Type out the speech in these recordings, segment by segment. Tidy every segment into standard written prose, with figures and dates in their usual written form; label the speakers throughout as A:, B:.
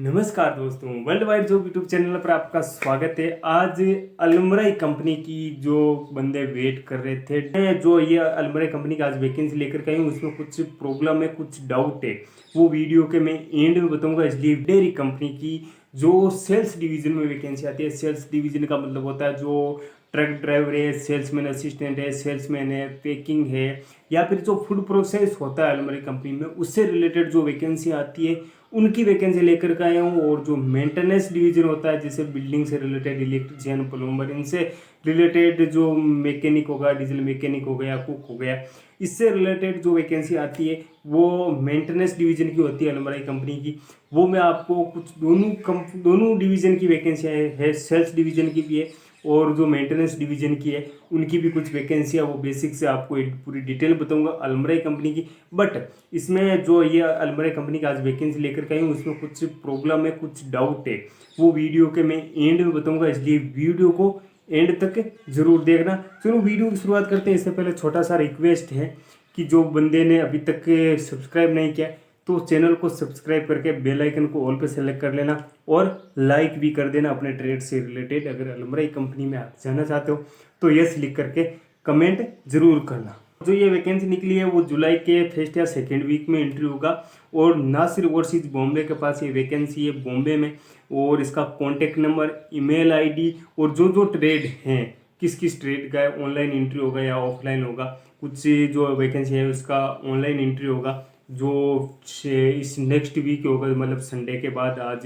A: नमस्कार दोस्तों, world wide job YouTube channel पर आपका स्वागत है। आज अलमराई कंपनी की जो बंदे वेट कर रहे थे, मैं जो ये अलमराई कंपनी का आज वैकेंसी लेकर के आई हूँ, उसमें कुछ प्रॉब्लम है, कुछ डाउट है। वो वीडियो के मैं एंड में बताऊंगा। इसलिए डेयरी कंपनी की जो सेल्स डिवीजन में वैकेंसी आती है, सेल्स डिवीजन का मतलब होता है जो ट्रक ड्राइवर है, सेल्समैन असिस्टेंट है, सेल्समैन है, पैकिंग है, या फिर जो फूड प्रोसेस होता है अलमराई कंपनी में, उससे रिलेटेड जो वैकेंसी आती है उनकी वैकेंसी लेकर के आया हूँ। और जो मेंटेनेंस डिवीजन होता है, जैसे बिल्डिंग से रिलेटेड, इलेक्ट्रिशियन, प्लम्बर, इनसे रिलेटेड जो मैकेनिक होगा, डीजल मैकेनिक हो गया, कुक हो गया, इससे रिलेटेड जो वैकेंसी आती है वो मेंटेनेंस डिवीजन की होती है अलमराई कंपनी की। वो मैं आपको कुछ दोनों डिवीजन की वैकेंसी है, सेल्स डिवीजन की भी है और जो मेंटेनेंस डिवीजन की है उनकी भी कुछ वैकेंसी है। वो बेसिक से आपको एक पूरी डिटेल बताऊंगा अलमराई कंपनी की। बट इसमें जो ये अलमराई कंपनी का आज वैकेंसी लेकर के आई हूँ, उसमें कुछ प्रॉब्लम है, कुछ डाउट है। वो वीडियो के मैं एंड में बताऊंगा, इसलिए वीडियो को एंड तक जरूर देखना। चलो वीडियो की शुरुआत करते हैं। इससे पहले छोटा सा रिक्वेस्ट है कि जो बंदे ने अभी तक सब्सक्राइब नहीं किया तो चैनल को सब्सक्राइब करके बेल आइकन को ऑल पे सेलेक्ट कर लेना और लाइक भी कर देना अपने ट्रेड से रिलेटेड। अगर अलमराई कंपनी में आप जाना चाहते हो तो यस लिख करके कमेंट जरूर करना। जो ये वैकेंसी निकली है वो जुलाई के फर्स्ट या सेकेंड वीक में एंट्री होगा। और नासिर ओवरसीज बॉम्बे के पास ये वैकेंसी है, बॉम्बे में। और इसका कॉन्टेक्ट नंबर, ईमेल आईडी और जो जो ट्रेड हैं, किस किस ट्रेड का है, ऑनलाइन एंट्री होगा या ऑफलाइन होगा। कुछ जो वैकेंसी है उसका ऑनलाइन एंट्री होगा, जो इस नेक्स्ट वीक होगा, मतलब संडे के बाद। आज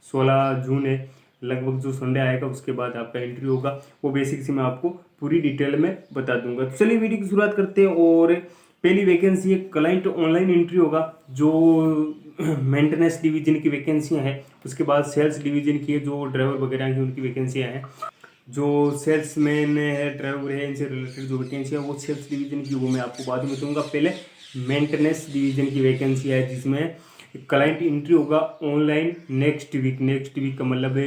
A: 16 जून है, लगभग जो संडे आएगा उसके बाद आपका एंट्री होगा। वो बेसिक से मैं आपको पूरी डिटेल में बता दूंगा। तो चलिए वीडियो की शुरुआत करते हैं। और पहली वैकेंसी है, क्लाइंट ऑनलाइन एंट्री होगा, जो मेंटेनेंस डिवीजन की वैकेंसियाँ हैं। उसके बाद सेल्स डिवीजन की है, जो ड्राइवर वगैरह की उनकी वैकेंसियाँ हैं। जो सेल्समैन है, ड्राइवर है, इनसे रिलेटेड जो वैकेंसी है वो सेल्स डिवीजन की, वो मैं आपको बाद में बताऊंगा। पहले मेंटेनेंस डिवीजन की वैकेंसी है, जिसमें क्लाइंट एंट्री होगा ऑनलाइन नेक्स्ट वीक का मतलब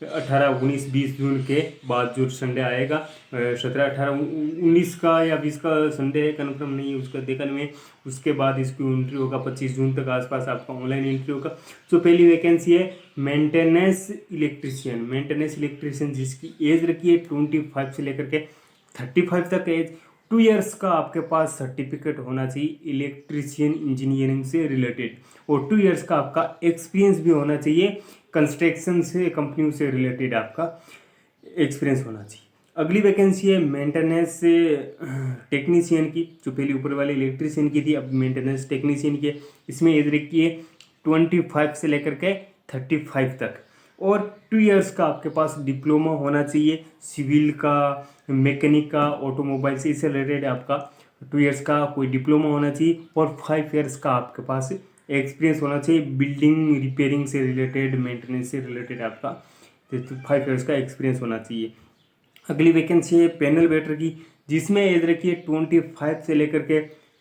A: 18, 19, 20 जून के बाद जो संडे आएगा, 17, 18, 19 का या 20 का संडे है, कन्फर्म नहीं है, उसका देखा नहीं है। उसके बाद इसकी एंट्री होगा 25 जून तक आसपास आपका ऑनलाइन एंट्री होगा। तो पहली वैकेंसी है मेंटेनेंस इलेक्ट्रिशियन, जिसकी एज रखी है 25 से लेकर के 35 तक एज। 2 इयर्स का आपके पास सर्टिफिकेट होना चाहिए इलेक्ट्रिशियन इंजीनियरिंग से रिलेटेड, और 2 इयर्स का आपका एक्सपीरियंस भी होना चाहिए, कंस्ट्रक्शन से, कंपनियों से रिलेटेड आपका एक्सपीरियंस होना चाहिए। अगली वैकेंसी है मेंटेनेंस टेक्नीशियन की, जो पहली ऊपर वाली इलेक्ट्रिशियन की थी, अब मेंटेनेंस टेक्नीशियन की है। इसमें एज रखी है 25 से लेकर के 35 तक, और 2 इयर्स का आपके पास डिप्लोमा होना चाहिए, सिविल का, मैकेनिक का, ऑटोमोबाइल से, इससे रिलेटेड आपका 2 इयर्स का कोई डिप्लोमा होना चाहिए। और 5 इयर्स का आपके पास एक्सपीरियंस होना चाहिए, बिल्डिंग रिपेयरिंग से रिलेटेड, मेंटेनेंस से रिलेटेड आपका 5 इयर्स का एक्सपीरियंस होना चाहिए। अगली वैकेंसी है पैनल वेटर की, जिसमें एज रखी है 25 से लेकर के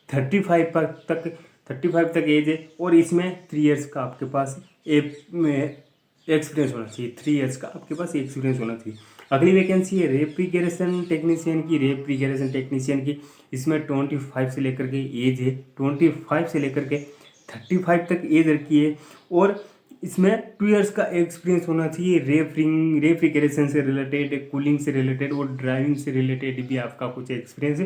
A: 35 तक एज है, और इसमें 3 इयर्स का आपके पास एक्सपीरियंस होना चाहिए। 3 इयर्स का आपके पास एक्सपीरियंस होना चाहिए। अगली वैकेंसी है रेफ्रिजरेशन टेक्नीशियन की, इसमें 25 से लेकर के एज है, 25 से लेकर के 35 तक एज रखी है, और इसमें 2 इयर्स का एक्सपीरियंस होना चाहिए। रेफ्रिजरेशन से रिलेटेड, कूलिंग से रिलेटेड और ड्राइविंग से रिलेटेड भी आपका कुछ एक्सपीरियंस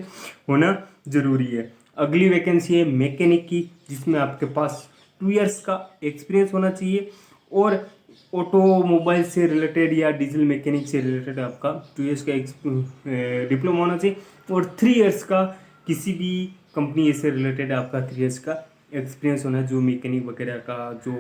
A: होना जरूरी है। अगली वैकेंसी है मैकेनिक की, जिसमें आपके पास 2 इयर्स का एक्सपीरियंस होना चाहिए, और ऑटोमोबाइल से रिलेटेड या डीजल मैकेनिक से रिलेटेड आपका 2 इयर्स का डिप्लोमा होना चाहिए, और 3 इयर्स का किसी भी कंपनी से रिलेटेड आपका 3 इयर्स का एक्सपीरियंस होना है। जो मैकेनिक वगैरह का, जो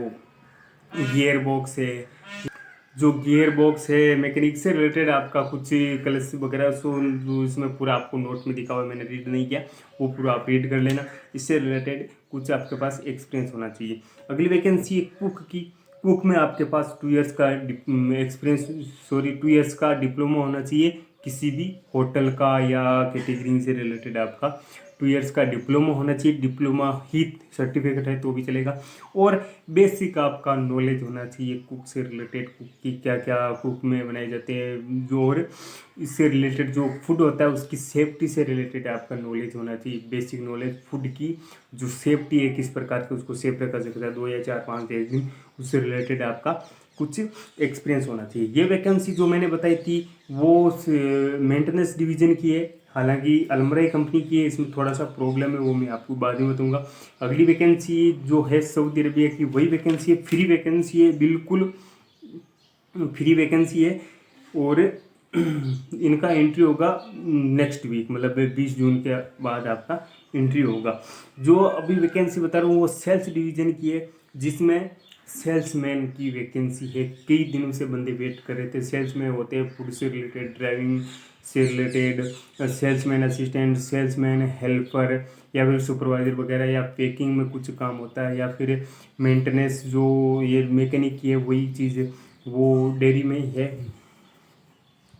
A: गियर बॉक्स है, मैकेनिक से रिलेटेड आपका कुछ क्लच वगैरह, सो जो इसमें पूरा आपको नोट में दिखा हुआ है, मैंने रीड नहीं किया, वो पूरा आप रीड कर लेना। इससे रिलेटेड कुछ आपके पास एक्सपीरियंस होना चाहिए। अगली वैकेंसी है कुक की। कुक में आपके पास 2 इयर्स का एक्सपीरियंस, 2 इयर्स का डिप्लोमा होना चाहिए, किसी भी होटल का या कैटेगरिंग से रिलेटेड आपका 2 इयर्स का डिप्लोमा होना चाहिए, डिप्लोमा ही सर्टिफिकेट है तो भी चलेगा। और बेसिक आपका नॉलेज होना चाहिए कुक से रिलेटेड, कुक की क्या क्या कुक में बनाए जाते हैं जो, और इससे रिलेटेड जो फूड होता है उसकी सेफ्टी से रिलेटेड आपका नॉलेज होना चाहिए। बेसिक नॉलेज फूड की जो सेफ्टी है, किस प्रकार के उसको सेफ रखा सकता है 2 या 4 5 1 दिन, उससे रिलेटेड आपका कुछ एक्सपीरियंस होना चाहिए। ये वैकेंसी जो मैंने बताई थी वो मेंटेनेंस डिवीजन की है, हालांकि अलमराई कंपनी की है, इसमें थोड़ा सा प्रॉब्लम है, वो मैं आपको बाद में बताऊंगा। अगली वैकेंसी जो है सऊदी अरबिया की, वही वैकेंसी है, फ्री वैकेंसी है, बिल्कुल फ्री वैकेंसी है। और इनका एंट्री होगा नेक्स्ट वीक, मतलब 20 जून के बाद आपका एंट्री होगा। जो अभी वैकेंसी बता रहा हूँ वो सेल्स डिवीजन की है, जिसमें सेल्समैन की वैकेंसी है। कई दिनों से बंदे वेट कर रहे थे। सेल्समैन होते हैं फूड से रिलेटेड, ड्राइविंग से related, salesman assistant, salesman helper, या फिर सुपरवाइजर वगैरह, या पैकिंग में कुछ काम होता है, या फिर मेंटेनेंस जो ये मैकेनिक की है वही चीज़ वो डेयरी में ही है।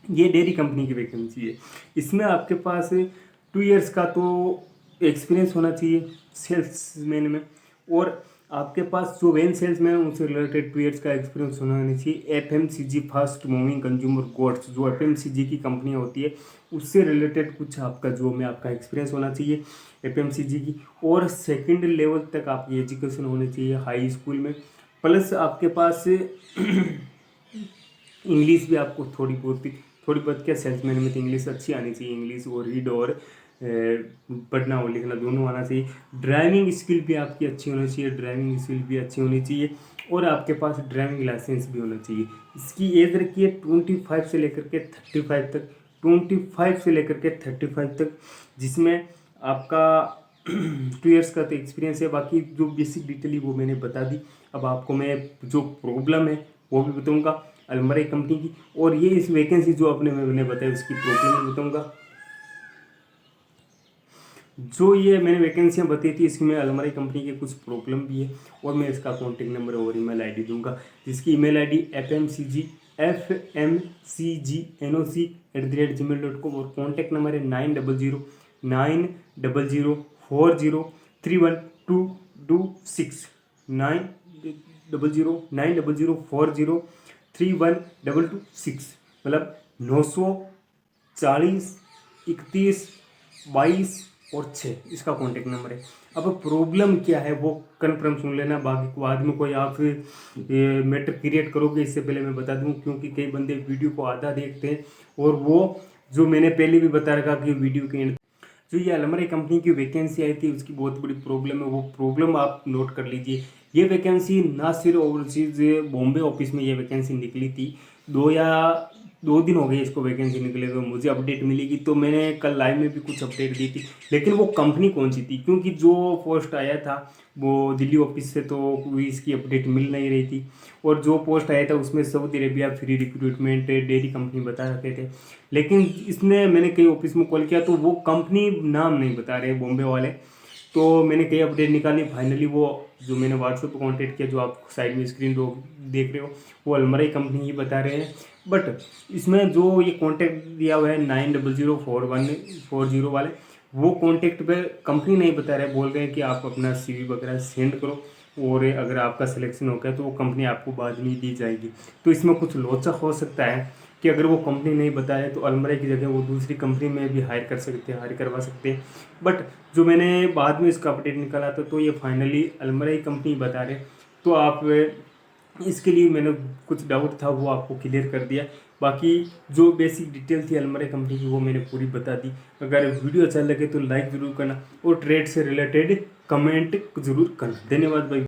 A: ये डेयरी कंपनी की वैकेंसी है। इसमें आपके पास 2 इयर्स का तो एक्सपीरियंस होना चाहिए सेल्समैन में, और आपके पास जो वैन सेल्समैन उनसे रिलेटेड 2 इयर्स का एक्सपीरियंस होना चाहिए। FMCG fast moving consumer goods, जो FMCG की कंपनियां होती है उससे रिलेटेड कुछ आपका जो में आपका एक्सपीरियंस होना चाहिए FMCG की। और सेकेंड लेवल तक आपकी एजुकेशन होनी चाहिए हाई स्कूल में, प्लस आपके पास इंग्लिश भी आपको थोड़ी बहुत क्या, सेल्समैन में तो इंग्लिश अच्छी आनी चाहिए, इंग्लिश और रीड और पढ़ना और लिखना दोनों आना चाहिए। ड्राइविंग स्किल भी आपकी अच्छी होनी चाहिए, ड्राइविंग स्किल भी अच्छी होनी चाहिए, और आपके पास ड्राइविंग लाइसेंस भी होना चाहिए। इसकी एज रखिए 25 से लेकर के 35 तक, 25 से लेकर के 35 तक, जिसमें आपका 2 इयर्स का तो एक्सपीरियंस है। बाकी जो बेसिक डिटेल वो मैंने बता दी। अब आपको मैं जो प्रॉब्लम है वो भी बताऊंगा अलमराई कंपनी की, और ये इस वैकेंसी जो आपने मैंने बताया उसकी प्रॉब्लम भी बताऊंगा। जो ये मैंने वैकेंसियाँ बताई थी इसमें अलमराई कंपनी के कुछ प्रॉब्लम भी है, और मैं इसका कॉन्टेक्ट नंबर और ईमेल आईडी दूंगा, जिसकी ईमेल आईडी fmcgnoc@gmail.com, और कॉन्टेक्ट नंबर है 90090040312226 90090040312226, मतलब 940 31 22 और 6 इसका कॉन्टेक्ट नंबर है। अब प्रॉब्लम क्या है वो कन्फर्म सुन लेना, बाकी बाद में कोई आप मैटर क्रिएट करोगे इससे पहले मैं बता दूं, क्योंकि कई बंदे वीडियो को आधा देखते हैं, और वो जो मैंने पहले भी बता रखा कि वीडियो के एंड जो ये अलमराई कंपनी की वैकेंसी आई थी उसकी बहुत बड़ी प्रॉब्लम है, वो प्रॉब्लम आप नोट कर लीजिए। ये वैकेंसी ना सिर्फ ओवरसीज बॉम्बे ऑफिस में ये वैकेंसी निकली थी, 2 दिन हो गए इसको वैकेंसी निकले हुए, मुझे अपडेट मिलेगी तो मैंने कल लाइव में भी कुछ अपडेट दी थी, लेकिन वो कंपनी कौन सी थी, क्योंकि जो पोस्ट आया था वो दिल्ली ऑफिस से तो कोई इसकी अपडेट मिल नहीं रही थी, और जो पोस्ट आया था उसमें Saudi Arabia free recruitment dairy company बता रखे थे, लेकिन इसने मैंने कई ऑफिस में कॉल किया तो वो कंपनी नाम नहीं बता रहे बॉम्बे वाले। तो मैंने कई अपडेट निकाली, फाइनली वो जो मैंने व्हाट्सएप पर कॉन्टेक्ट किया, जो आप साइड में स्क्रीन देख रहे हो, वो अलमराई कंपनी ही बता रहे हैं। बट इसमें जो ये कॉन्टैक्ट दिया हुआ है 90041440 वाले, वो कॉन्टैक्ट पे कंपनी नहीं बता रहे, बोल रहे हैं कि आप अपना CV वगैरह सेंड करो, और अगर आपका सिलेक्शन हो गया तो वो कंपनी आपको बाद में दी जाएगी। तो इसमें कुछ लोचक हो सकता है कि अगर वो कंपनी नहीं बताए तो अलमराई की जगह वो दूसरी कंपनी में भी हायर करवा सकते हैं। बट जो मैंने बाद में इसका अपडेट निकाला था तो ये फाइनली अलमराई कंपनी बता रहे, तो आप इसके लिए मैंने कुछ डाउट था वो आपको क्लियर कर दिया। बाकी जो बेसिक डिटेल थी अलमराई कंपनी की वो मैंने पूरी बता दी। अगर वीडियो अच्छा लगे तो लाइक ज़रूर करना, और ट्रेड से रिलेटेड कमेंट ज़रूर करना। धन्यवाद भाई।